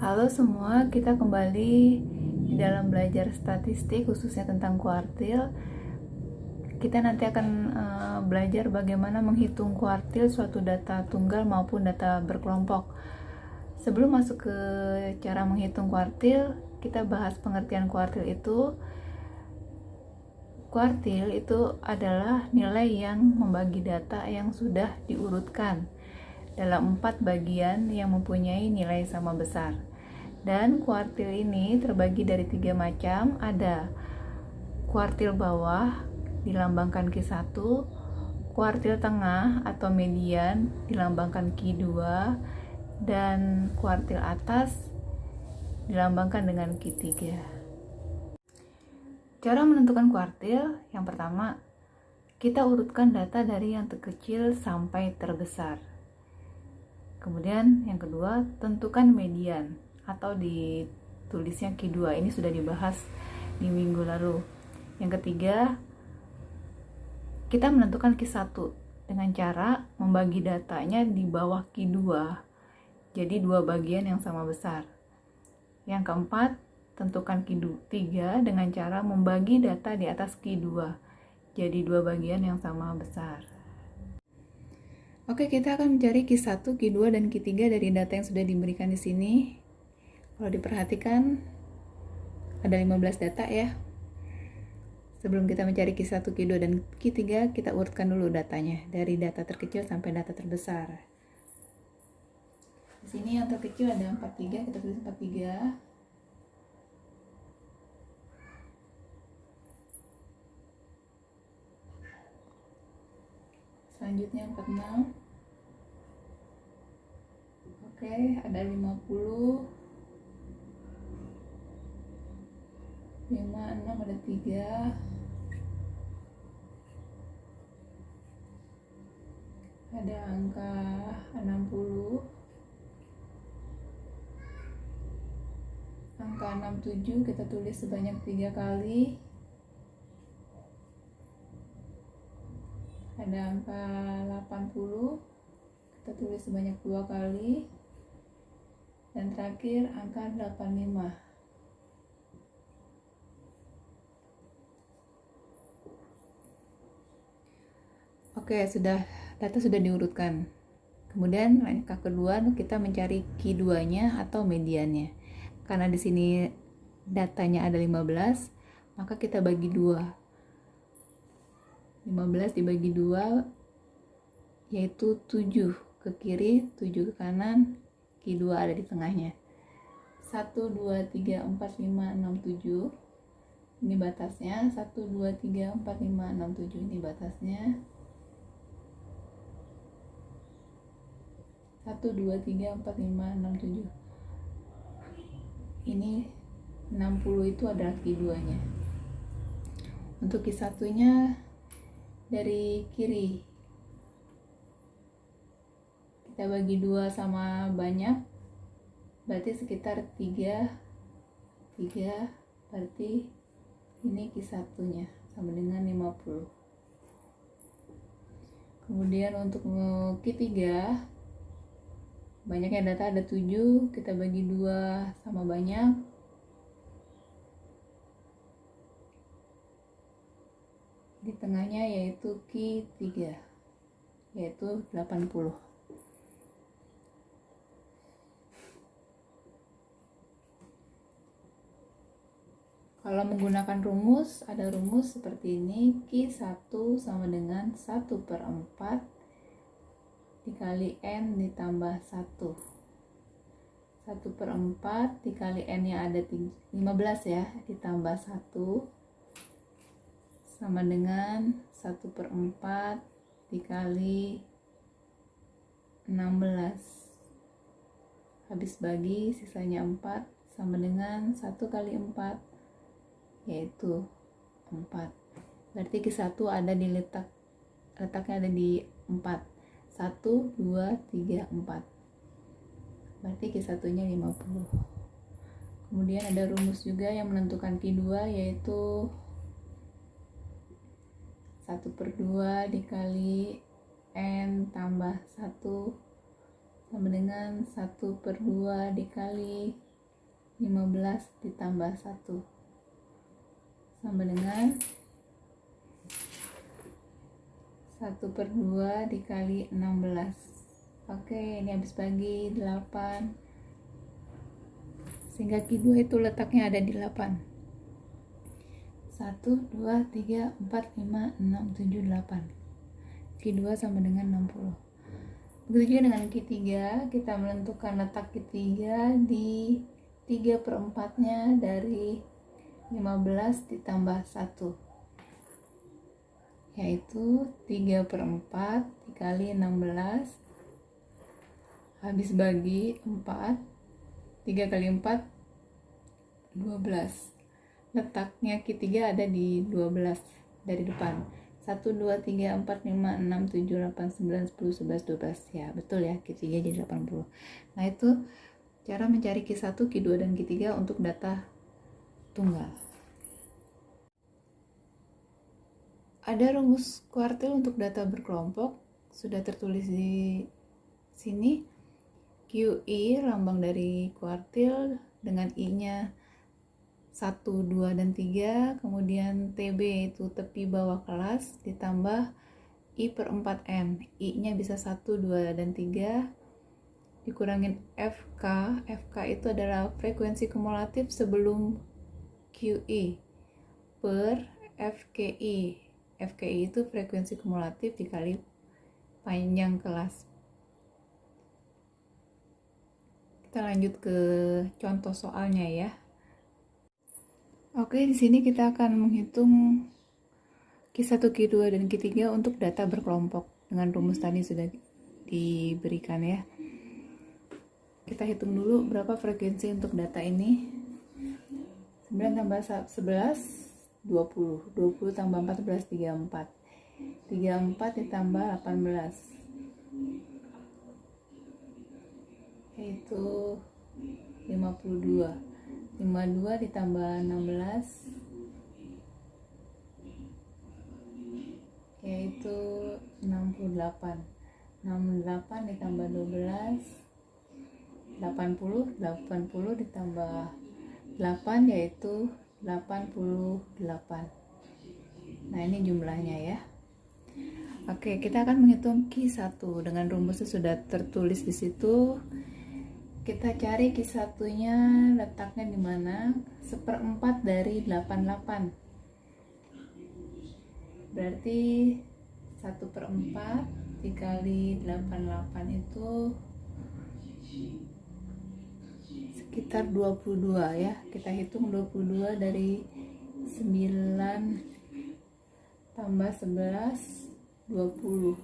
Halo semua, kita kembali di dalam belajar statistik khususnya tentang kuartil. Kita nanti akan belajar bagaimana menghitung kuartil suatu data tunggal maupun data berkelompok. Sebelum masuk ke cara menghitung kuartil, kita bahas pengertian kuartil itu. Kuartil itu adalah nilai yang membagi data yang sudah diurutkan dalam 4 bagian yang mempunyai nilai sama besar. Dan kuartil ini terbagi dari 3 macam. Ada kuartil bawah dilambangkan Q1, kuartil tengah atau median dilambangkan Q2, dan kuartil atas dilambangkan dengan Q3. Cara menentukan kuartil, yang pertama, kita urutkan data dari yang terkecil sampai terbesar. Kemudian yang kedua, tentukan median atau ditulisnya Q2. Ini sudah dibahas di minggu lalu. Yang ketiga, kita menentukan Q1 dengan cara membagi datanya di bawah Q2. Jadi 2 bagian yang sama besar. Yang keempat, tentukan Q3 dengan cara membagi data di atas Q2. Jadi 2 bagian yang sama besar. Oke, kita akan mencari Q1, Q2, dan Q3 dari data yang sudah diberikan di sini. Kalau diperhatikan, ada 15 data ya. Sebelum kita mencari Q1, Q2, dan Q3, kita urutkan dulu datanya dari data terkecil sampai data terbesar. Di sini yang terkecil ada 43, kita tulis 43. Selanjutnya 46. Oke, ada 50. 56 ada 3. Ada angka 60. Angka 67 kita tulis sebanyak 3 kali. Ada angka 80, kita tulis sebanyak 2 kali. Dan terakhir angka 85. Oke, data sudah diurutkan. Kemudian langkah kedua kita mencari Q2-nya atau mediannya. Karena di sini datanya ada 15, maka kita bagi 2. 15 dibagi 2 yaitu 7 ke kiri, 7 ke kanan, Q2 ada di tengahnya. 1, 2, 3, 4, 5, 6, 7. Ini batasnya. 1, 2, 3, 4, 5, 6, 7. Ini batasnya. 1, 2, 3, 4, 5, 6, 7. Ini 60 itu adalah Q2-nya. Untuk Q1-nya dari kiri kita bagi 2 sama banyak, berarti sekitar 3, berarti ini Q1-nya sama dengan 50. Kemudian untuk Q3 banyaknya data ada 7, kita bagi 2 sama banyak, di tengahnya yaitu Q3 yaitu 80. Kalau menggunakan rumus, ada rumus seperti ini. Q1 sama dengan 1/4 dikali N ditambah 1. 1/4 dikali N yang ada 15 ya, ditambah 1 sama dengan 1/4 dikali 16. Habis bagi sisanya 4 sama dengan 1 kali 4 yaitu 4. Berarti Q1 ada di letaknya ada di 4. 1, 2, 3, 4. Berarti Q1-nya 50. Kemudian ada rumus juga yang menentukan Q2 yaitu 1/2 dikali N tambah 1 sama dengan 1/2 dikali 15 ditambah 1 sama dengan 1/2 dikali 16. Oke, ini habis bagi 8, sehingga Q2 itu letaknya ada di 8. 1, 2, 3, 4, 5, 6, 7, 8. Q2 sama dengan 60. Begitu juga dengan Q3, kita menentukan letak Q3 di 3/4-nya dari 15 ditambah 1, yaitu 3/4 dikali 16 habis bagi 4. 3 kali 4 12. Letaknya Q3 ada di 12 dari depan. 1, 2, 3, 4, 5, 6, 7, 8, 9, 10, 11, 12. Ya betul ya, Q3 jadi 80. Nah itu cara mencari Q1, Q2, dan Q3 untuk data tunggal. Ada rumus kuartil untuk data berkelompok, sudah tertulis di sini. QI lambang dari kuartil dengan I-nya 1, 2, dan 3, kemudian TB itu tepi bawah kelas ditambah I/4M. I-nya bisa 1, 2, dan 3 dikurangin FK. FK itu adalah frekuensi kumulatif sebelum QI per FKI. FKI itu frekuensi kumulatif dikali panjang kelas. Kita lanjut ke contoh soalnya ya. Oke, di sini kita akan menghitung Q1, Q2, dan Q3 untuk data berkelompok dengan rumus tadi sudah diberikan ya. Kita hitung dulu berapa frekuensi untuk data ini. 9 tambah 11 20. 20 tambah 14 34. 34 ditambah 18 yaitu 52. 52 ditambah 16 yaitu 68. 68 ditambah 12 80. 80 ditambah 8 yaitu 88. Nah ini jumlahnya ya. Oke, kita akan menghitung Q1 dengan rumusnya sudah tertulis di situ. Kita cari Q1-nya letaknya di mana? 1/4 dari 88. Berarti 1/4 dikali 88 itu sekitar 22 ya. Kita hitung 22 dari 9 tambah 11 20.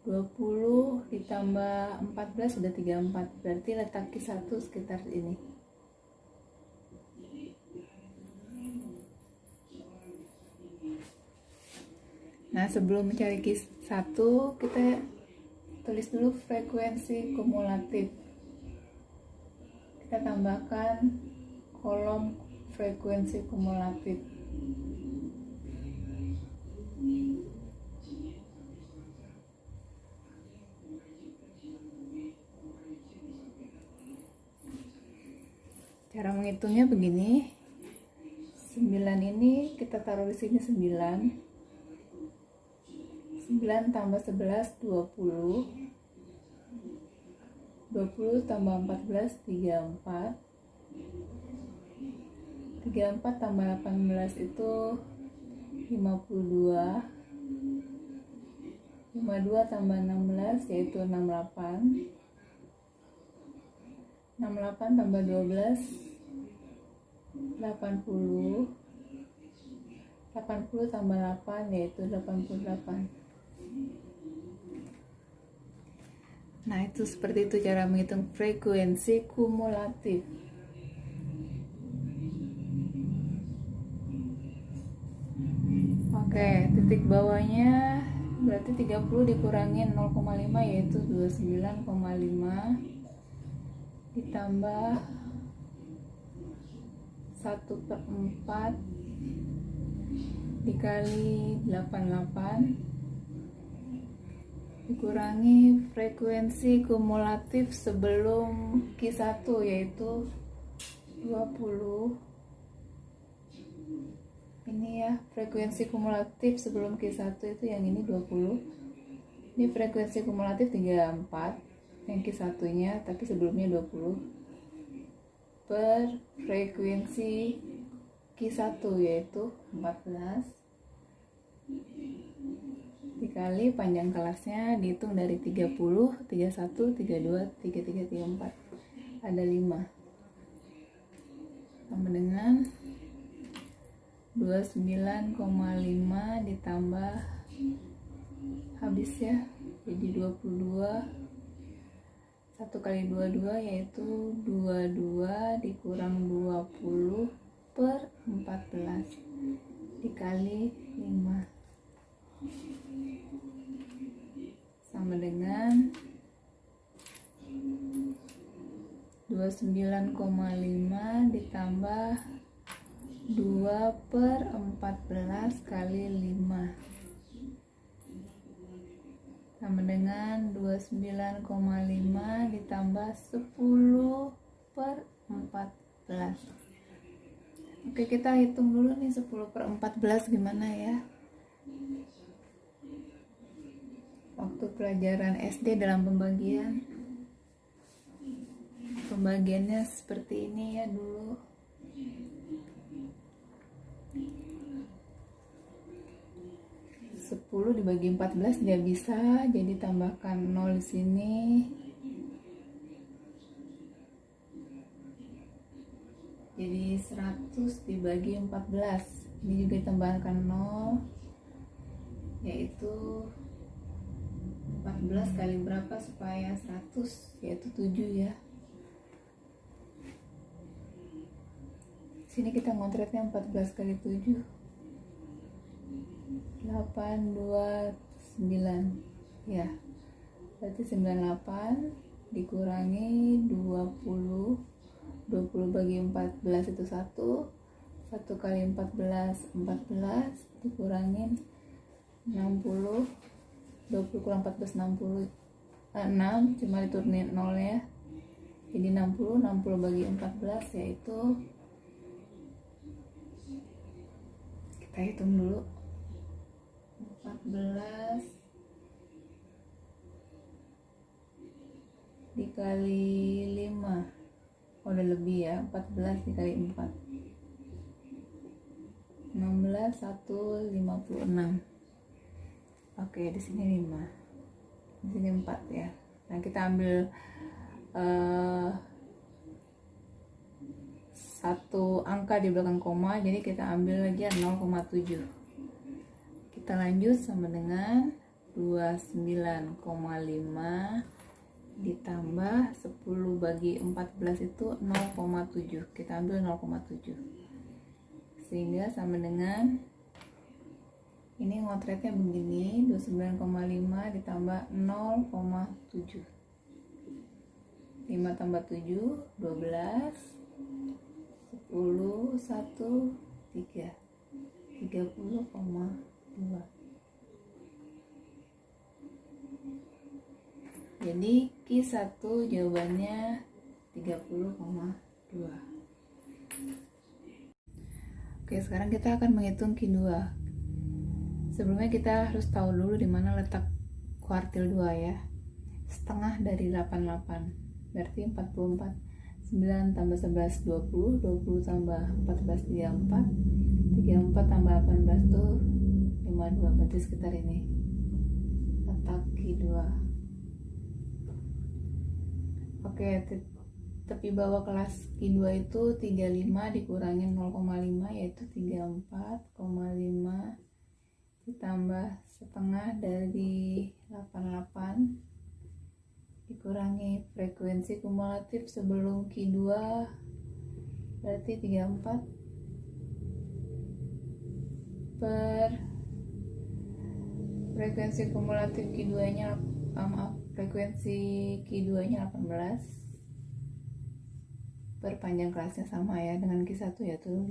20 ditambah 14 sudah 34. Berarti letak Q1 sekitar ini. Nah, sebelum mencari Q1, kita tulis dulu frekuensi kumulatif. Kita tambahkan kolom frekuensi kumulatif. Cara menghitungnya begini. 9 ini kita taruh di sini 9. 9 tambah 11 20. 20 tambah 14 34. 34 tambah 18 itu 52. 52 tambah 16 yaitu 68. 68 tambah 12 80. 80 tambah 8 yaitu 88. Nah, itu seperti itu cara menghitung frekuensi kumulatif. Oke, titik bawahnya berarti 30 dikurangin 0,5 yaitu 29,5 ditambah 1/4 dikali 88 dikurangi frekuensi kumulatif sebelum Q1 yaitu 20. Ini ya frekuensi kumulatif sebelum Q1 itu yang ini 20. Ini frekuensi kumulatif 34 yang Q1 nya, tapi sebelumnya 20 per frekuensi Q1 yaitu 14 dikali panjang kelasnya, dihitung dari 30, 31, 32, 33, 34, ada 5 sama dengan 29,5 ditambah habis ya, jadi 22. 1 kali 22 yaitu 22 dikurang 20 per 14 dikali 5 sama dengan 29,5 ditambah 2 per 14 kali 5 sama dengan 29,5 ditambah 10 per 14. Oke, kita hitung dulu nih 10 per 14 gimana ya. Waktu pelajaran SD dalam pembagiannya seperti ini ya dulu. Sepuluh dibagi 14 tidak bisa, jadi tambahkan 0 di sini. Jadi 100 dibagi 14. Ini juga ditambahkan 0, yaitu 14 kali berapa supaya 100, yaitu 7 ya. Sini kita ngontretnya 14 kali 7, 829 ya, berarti 98 dikurangi 20 bagi 14 itu 1 kali 14 dikurangin 60, 20 kurang 14 60, 6 cuma diturunin 0 ya, jadi 60 bagi 14 yaitu, kita hitung dulu, 14 dikali 5, udah lebih ya, 14 dikali 4, 16, 156. Oke, di sini 5, di sini 4 ya. Nah, kita ambil satu angka di belakang koma, jadi kita ambil aja 0,7. Kita lanjut sama dengan 29,5 ditambah 10 bagi 14 itu 0,7. Kita ambil 0,7. Sehingga sama dengan ini ngotretnya begini, 29,5 ditambah 0,7. 5 tambah 7, 12. 10, 1, 3, 30,2. Jadi Q1 jawabannya 30,2. Oke, sekarang kita akan menghitung Q2. Sebelumnya kita harus tahu dulu di mana letak kuartil 2 ya. Setengah dari 88, berarti 44. 9 tambah 11 20, 20 tambah 14 34, 34 tambah 18 itu 52, berarti sekitar ini letak Q2. Oke, tepi bawah kelas Q2 itu 35 dikurangin 0,5 yaitu 34,5 ditambah setengah dari 88 dikurangi frekuensi kumulatif sebelum Q2 berarti 34 per frekuensi kumulatif Q2 nya frekuensi Q2 nya 18 per panjang kelasnya sama ya dengan Q1 yaitu 5.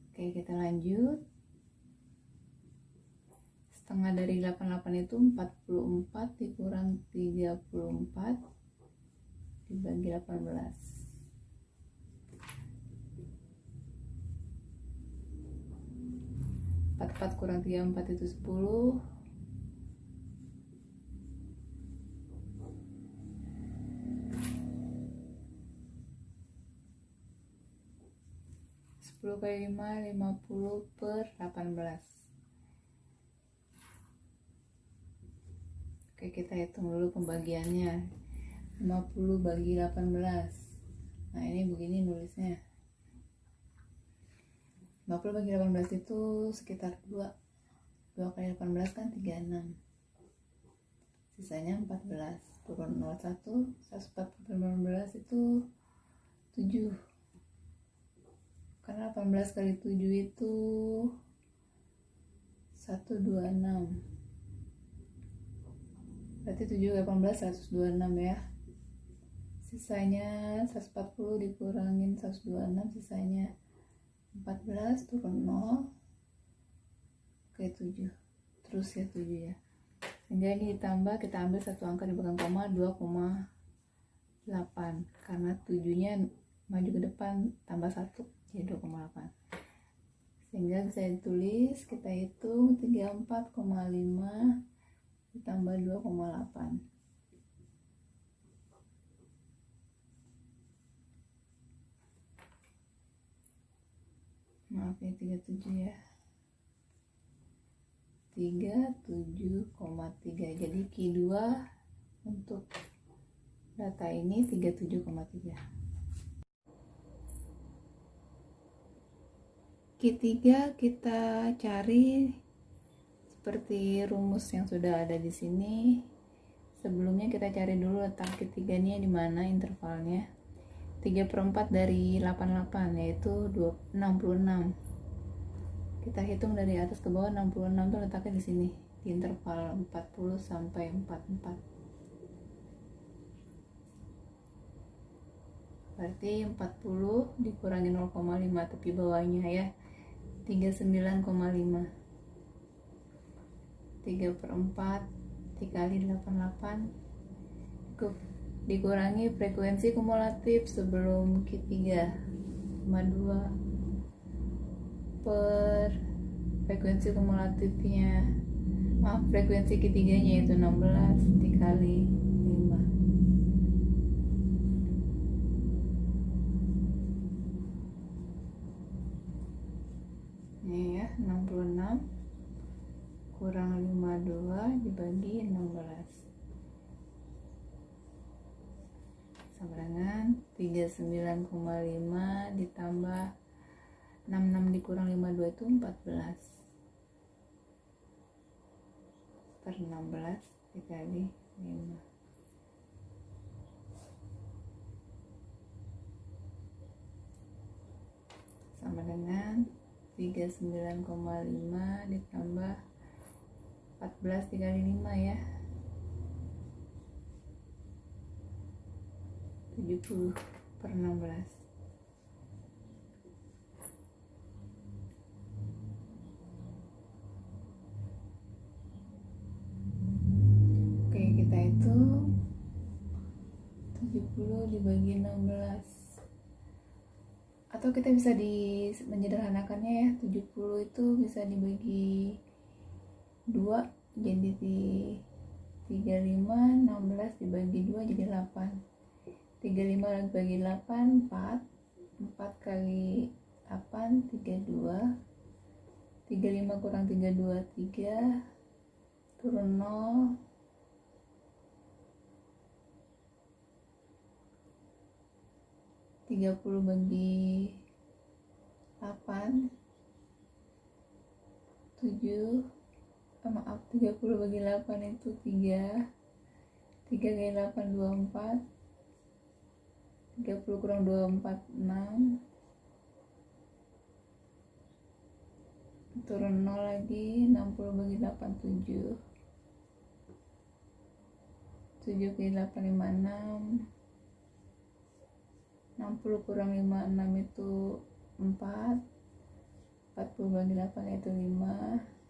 Oke, kita lanjut. setengah dari 88 itu 44 dikurang 34 dibagi 18. 44 kurang 34 itu 10. 10 kali 5, 50 per 18. Oke, kita hitung dulu pembagiannya. 50 bagi 18. Nah, ini begini nulisnya. 50 bagi 18 itu sekitar 2. 2 kali 18 kan 36. Sisanya 14. Turun 01. 140 per 18 itu 7. Karena 18 kali 7 itu 126. Berarti 7 kali 18 126 ya. Sisanya 140 dikurangin 126, sisanya 14, turun 0. Oke, 7. Terus ya 7 ya. Sehingga ini ditambah, kita ambil satu angka di belakang koma, 2,8. Karena 7-nya maju ke depan tambah 1 jadi 2,8. Sehingga bisa ditulis, kita hitung 34,5 ditambah 2,8. Maaf ya, 37 ya. 37,3. Jadi Q2 untuk data ini 37,3. Q3 kita cari seperti rumus yang sudah ada di sini. Sebelumnya kita cari dulu letak Q3-nya di mana intervalnya. 3/4 dari 88 yaitu 66. Kita hitung dari atas ke bawah, 66 itu letaknya di sini, di interval 40 sampai 44. Berarti 40 dikurangi 0,5 tepi bawahnya ya. 39,5. 3/4 dikali 88 dikurangi frekuensi kumulatif sebelum Q3 2 per frekuensi kumulatifnya, maaf, frekuensi Q3 nya yaitu 16 dikali 5. Ini ya, 66 kurang 52 dibagi 16 sama dengan 39,5 ditambah 66 dikurang 52 itu 14 per 16 dikali 5. Sama dengan 39,5 ditambah 14 dikali 5 ya, 70 per 16. Oke, kita hitung 70 dibagi 16. Atau kita bisa menyederhanakannya ya, 70 itu bisa dibagi 2 jadi 35, 16 dibagi 2 jadi 8. 35 bagi 8, 4. 4 kali 8, 32. 35 kurang 32, 3. Turun 0. 30 bagi 8, 7. Maaf, 30 bagi 8 itu 3. 3 kali 8, 24. 30 kurang 24, 6. Turun 0 lagi, 60 bagi 8, 7. 7 kali 8, 56. 60 kurang 56 itu 4. 40 bagi 8 itu 5.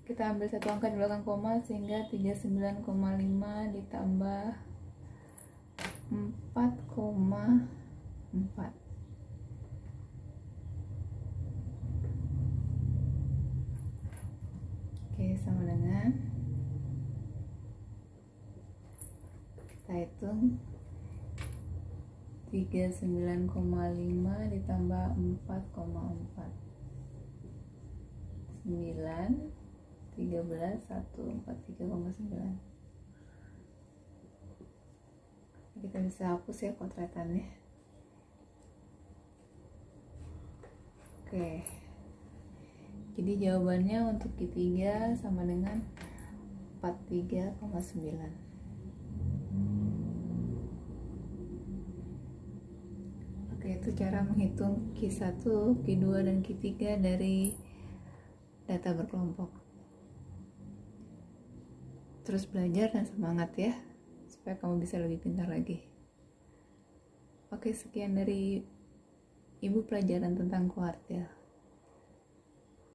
kita ambil satu angka di belakang koma, sehingga 39,5 ditambah 4,4. Oke, sama dengan, kita hitung 39,5 ditambah 4,4, 9, 13, 143,9. Kita bisa hapus ya kotretannya. Oke, jadi jawabannya untuk Q3 sama dengan 43,9. Oke, itu cara menghitung Q1, Q2, dan Q3 dari data berkelompok. Terus belajar dan semangat ya, supaya kamu bisa lebih pintar lagi. Oke, sekian dari Ibu pelajaran tentang kuartil.